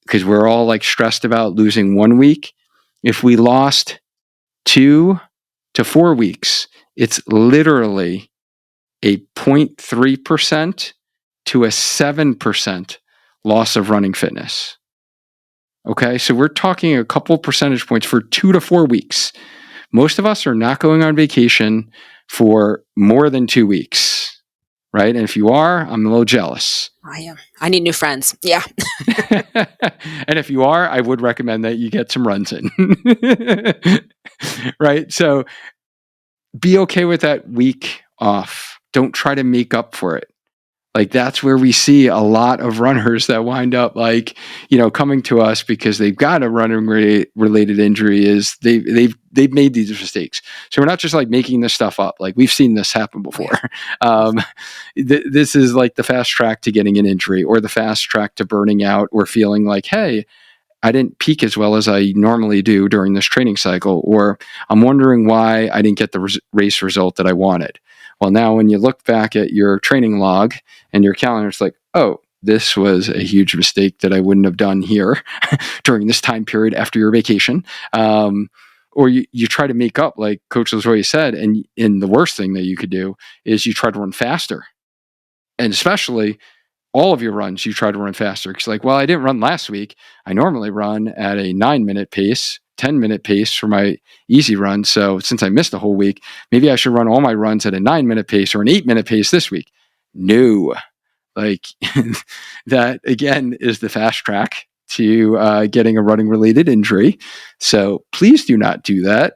because we're all like stressed about losing 1 week. If we lost 2 to 4 weeks, it's literally a 0.3% to a 7% loss of running fitness. Okay, so we're talking a couple percentage points for 2 to 4 weeks. Most of us are not going on vacation for more than 2 weeks, right? And if you are, I'm a little jealous. I am. I need new friends. Yeah. And if you are, I would recommend that you get some runs in. Right? So be okay with that week off. Don't try to make up for it. Like, that's where we see a lot of runners that wind up, like, coming to us because they've got a running related injury. Is they've made these mistakes. So we're not just like making this stuff up. Like, we've seen this happen before. This is like the fast track to getting an injury, or the fast track to burning out, or feeling like, hey, I didn't peak as well as I normally do during this training cycle, or I'm wondering why I didn't get the race result that I wanted. Well, now when you look back at your training log and your calendar, it's like, oh, this was a huge mistake that I wouldn't have done here during this time period after your vacation. Or you try to make up, like Coach LaToya said, and the worst thing that you could do is you try to run faster. And especially all of your runs, you try to run faster. Because like, well, I didn't run last week. I normally run at a 9-minute pace, 10-minute pace for my easy run. So since I missed a whole week, maybe I should run all my runs at a 9-minute pace or an 8-minute pace this week. No, like that again is the fast track to getting a running related injury. So please do not do that.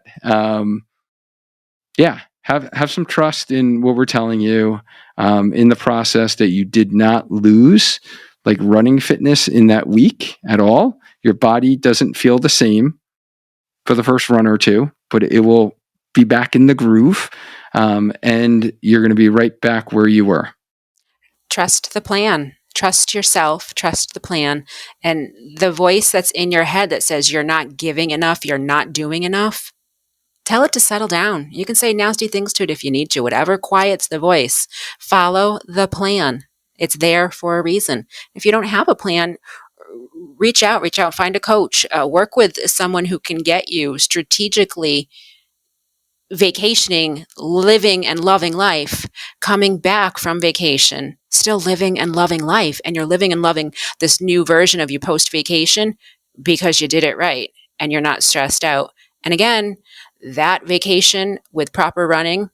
Yeah, have some trust in what we're telling you, in the process, that you did not lose like running fitness in that week at all. Your body doesn't feel the same for the first run or two, but it will be back in the groove, and you're going to be right back where you were. Trust the plan. Trust yourself, trust the plan. And the voice that's in your head that says you're not giving enough, you're not doing enough, tell it to settle down. You can say nasty things to it if you need to, whatever quiets the voice. Follow the plan. It's there for a reason. If you don't have a plan, reach out, find a coach, work with someone who can get you strategically vacationing, living and loving life, coming back from vacation, still living and loving life. And you're living and loving this new version of you post vacation because you did it right and you're not stressed out. And again, that vacation with proper running,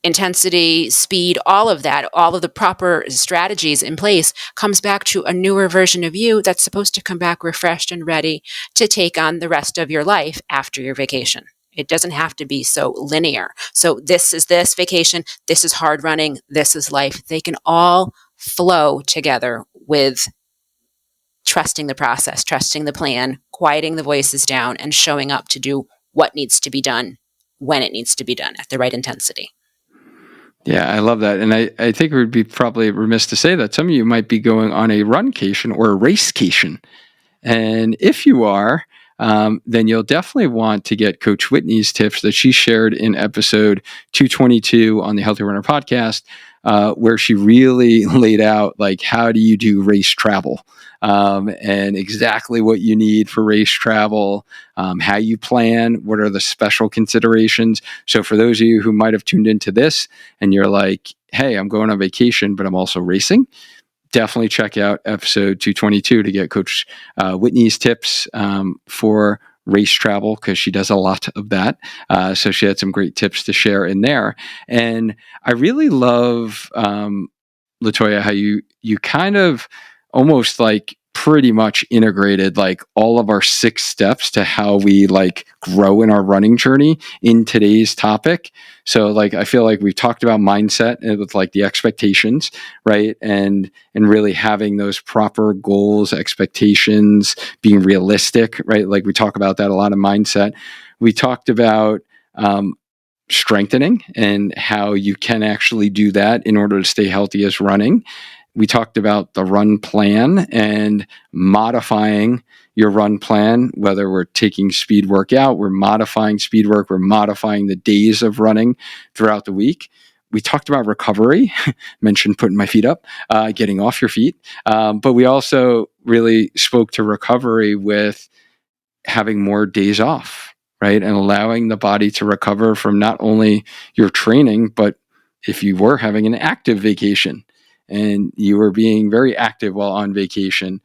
intensity, speed, all of that, all of the proper strategies in place comes back to a newer version of you that's supposed to come back refreshed and ready to take on the rest of your life after your vacation. It doesn't have to be so linear. So this is this vacation, this is hard running, this is life. They can all flow together with trusting the process, trusting the plan, quieting the voices down, and showing up to do what needs to be done when it needs to be done at the right intensity. Yeah, I love that. And I think it would be probably remiss to say that some of you might be going on a runcation or a racecation. And if you are, then you'll definitely want to get Coach Whitney's tips that she shared in episode 222 on the Healthy Runner podcast, where she really laid out like how do you do race travel, and exactly what you need for race travel, how you plan, what are the special considerations. So for those of you who might have tuned into this and you're like, hey, I'm going on vacation, but I'm also racing, definitely check out episode 222 to get Coach Whitney's tips for race travel, because she does a lot of that. So she had some great tips to share in there. And I really love, LaToya, how you kind of almost like pretty much integrated like all of our 6 steps to how we like grow in our running journey in today's topic. So like I feel like we've talked about mindset and with like the expectations, right? And really having those proper goals, expectations, being realistic, right? Like we talk about that a lot of mindset. We talked about strengthening and how you can actually do that in order to stay healthy as running. We talked about the run plan and modifying your run plan, whether we're taking speed work out, we're modifying speed work, we're modifying the days of running throughout the week. We talked about recovery, mentioned putting my feet up, getting off your feet. But we also really spoke to recovery with having more days off, right? And allowing the body to recover from not only your training, but if you were having an active vacation and you were being very active while on vacation.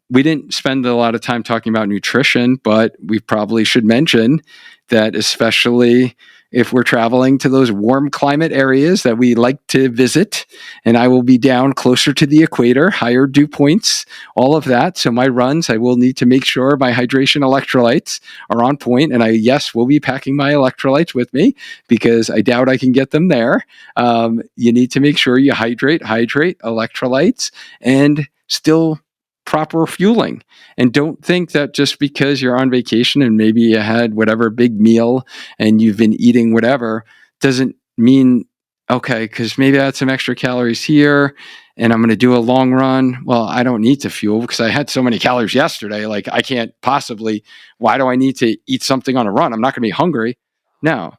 We didn't spend a lot of time talking about nutrition, but we probably should mention that, especially if we're traveling to those warm climate areas that we like to visit, and I will be down closer to the equator, higher dew points, all of that. So my runs, I will need to make sure my hydration electrolytes are on point. And I, yes, will be packing my electrolytes with me because I doubt I can get them there. You need to make sure you hydrate electrolytes, and still proper fueling. And don't think that just because you're on vacation and maybe you had whatever big meal and you've been eating whatever doesn't mean, okay, because maybe I had some extra calories here and I'm going to do a long run. Well, I don't need to fuel because I had so many calories yesterday. Like I can't possibly, why do I need to eat something on a run? I'm not going to be hungry. No,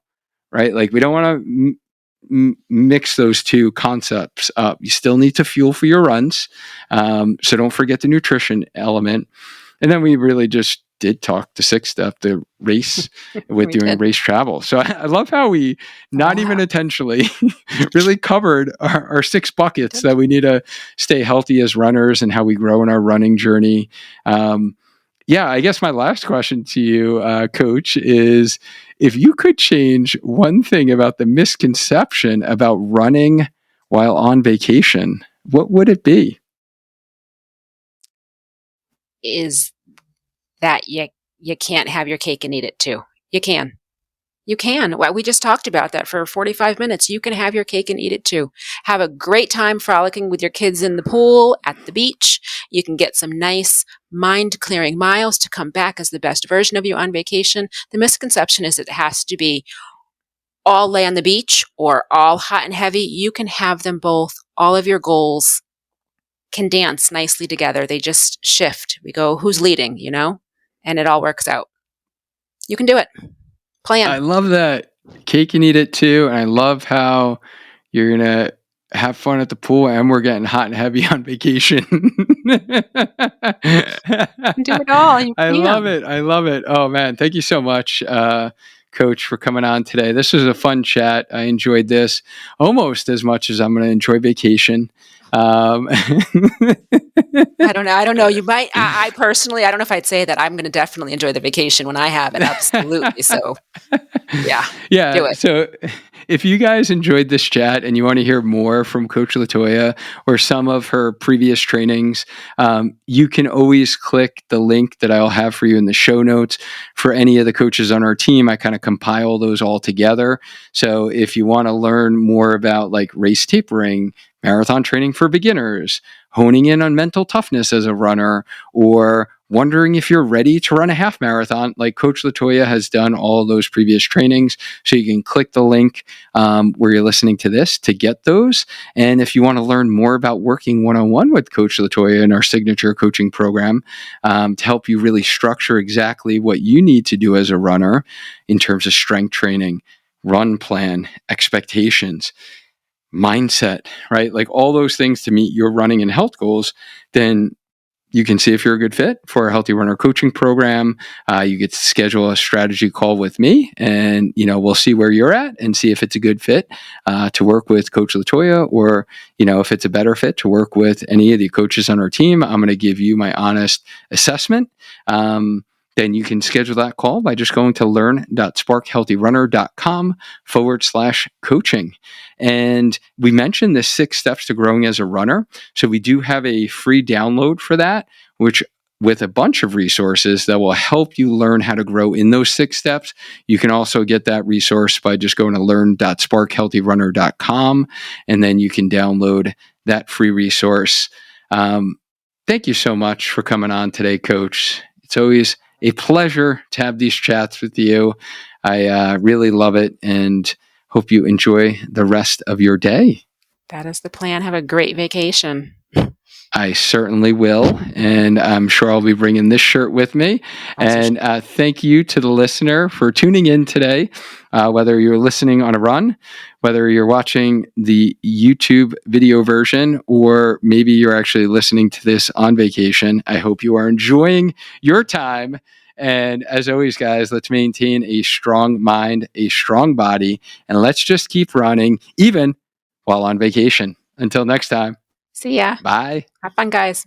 right? Like we don't want to mix those two concepts up. You still need to fuel for your runs. So don't forget the nutrition element. And then we really just did talk the sixth step, the race with doing race travel. So I love how we, not even intentionally, really covered our 6 buckets that we need to stay healthy as runners and how we grow in our running journey. Yeah, I guess my last question to you, Coach, is if you could change one thing about the misconception about running while on vacation, what would it be? Is that you can't have your cake and eat it too. You can. You can. Well, we just talked about that for 45 minutes. You can have your cake and eat it too. Have a great time frolicking with your kids in the pool, at the beach. You can get some nice mind-clearing miles to come back as the best version of you on vacation. The misconception is it has to be all lay on the beach or all hot and heavy. You can have them both. All of your goals can dance nicely together. They just shift. We go, who's leading, and it all works out. You can do it. Plan. I love that. Cake and eat it too. And I love how you're going to have fun at the pool and we're getting hot and heavy on vacation. Do it all. I love it. I love it. Oh man. Thank you so much, Coach, for coming on today. This was a fun chat. I enjoyed this almost as much as I'm going to enjoy vacation. I don't know. You might. I personally, I don't know if I'd say that. I'm going to definitely enjoy the vacation when I have it. Absolutely. So, yeah. Do it. So, if you guys enjoyed this chat and you want to hear more from Coach LaToya or some of her previous trainings, you can always click the link that I'll have for you in the show notes. For any of the coaches on our team, I kind of compile those all together. So, if you want to learn more about like race tapering, marathon training for beginners, honing in on mental toughness as a runner, or wondering if you're ready to run a half marathon, like Coach LaToya has done all those previous trainings. So you can click the link where you're listening to this to get those. And if you want to learn more about working one-on-one with Coach LaToya in our signature coaching program to help you really structure exactly what you need to do as a runner in terms of strength training, run plan, expectations, mindset, right? Like all those things to meet your running and health goals, then you can see if you're a good fit for a Healthy Runner coaching program. You get to schedule a strategy call with me and, we'll see where you're at and see if it's a good fit to work with Coach LaToya or, if it's a better fit to work with any of the coaches on our team. I'm going to give you my honest assessment. Then you can schedule that call by just going to learn.sparkhealthyrunner.com/coaching. And we mentioned the 6 steps to growing as a runner. So we do have a free download for that, which with a bunch of resources that will help you learn how to grow in those 6 steps. You can also get that resource by just going to learn.sparkhealthyrunner.com, and then you can download that free resource. Thank you so much for coming on today, Coach. It's always a pleasure to have these chats with you. I really love it and hope you enjoy the rest of your day. That is the plan. Have a great vacation. I certainly will. And I'm sure I'll be bringing this shirt with me. And thank you to the listener for tuning in today, whether you're listening on a run, whether you're watching the YouTube video version, or maybe you're actually listening to this on vacation. I hope you are enjoying your time. And as always, guys, let's maintain a strong mind, a strong body, and let's just keep running, even while on vacation. Until next time. See ya. Bye. Have fun, guys.